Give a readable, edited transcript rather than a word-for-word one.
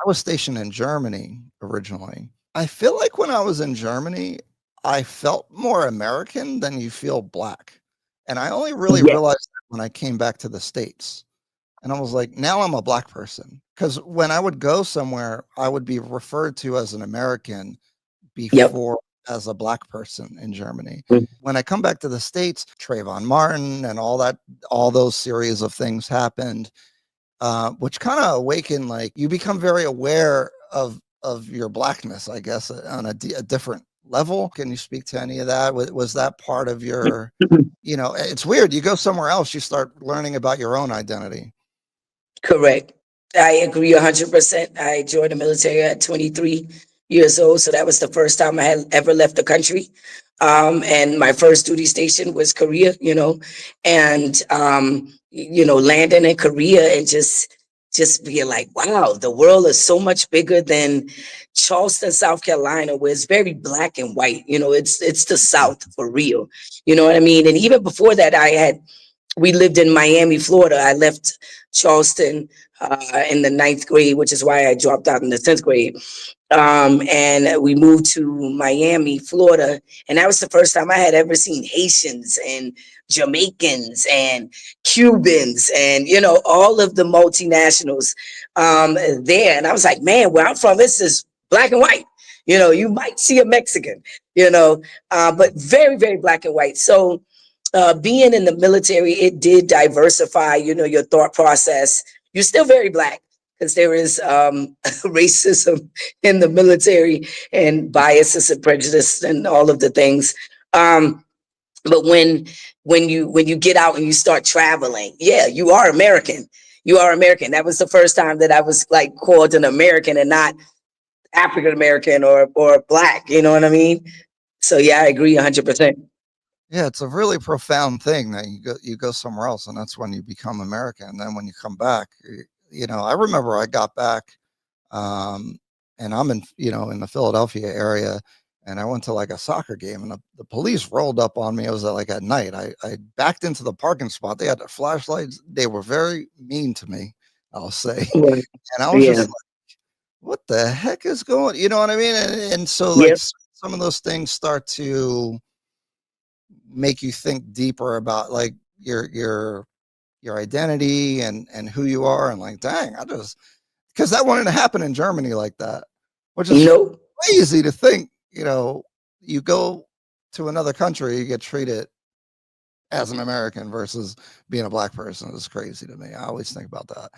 was stationed in Germany originally. I feel like when I was in Germany, I felt more American than you feel black. And I only really Yeah. realized that when I came back to the States. And I was like, now I'm a black person. Because when I would go somewhere, I would be referred to as an American Yep. before as a black person in Germany. Mm. When I come back to the States, Trayvon Martin and all that, all those series of things happened, which kind of awakened, like, you become very aware of your blackness, I guess, on a different level. Can you speak to any of that? Was that part of your, it's weird. You go somewhere else, you start learning about your own identity. Correct. I agree 100%. I joined the military at 23 years old, so that was the first time I had ever left the country. And my first duty station was Korea, and landing in Korea and just being like, wow, the world is so much bigger than Charleston, South Carolina, where it's very black and white. It's the South for real. You know what I mean? And even before that, we lived in Miami, Florida. I left Charleston in the ninth grade, which is why I dropped out in the 10th grade. And we moved to Miami, Florida. And that was the first time I had ever seen Haitians and Jamaicans and Cubans and, all of the multinationals there. And I was like, man, where I'm from, this is black and white. You might see a Mexican, but very, very black and white. So, being in the military, it did diversify, your thought process. You're still very black because there is racism in the military and biases and prejudice and all of the things. But when you get out and you start traveling, yeah, you are American. You are American. That was the first time that I was like called an American and not African American or black. You know what I mean? So yeah, I agree 100%. Yeah, it's a really profound thing that you go somewhere else, and that's when you become American. And then when you come back, I remember I got back, um, and I'm in the Philadelphia area, and I went to like a soccer game, and the police rolled up on me. It was like at night. I backed into the parking spot. They had the flashlights. They were very mean to me, I'll say, Right. and I was just Yeah. like, what the heck is going? You know what I mean? And so, like, Yep. some of those things start to make you think deeper about, like, your identity and who you are, and like, dang, I just, because that wanted to happen in Germany like that, which is Nope. crazy to think. You go to another country, you get treated as an American versus being a black person. Is crazy to me. I always think about that.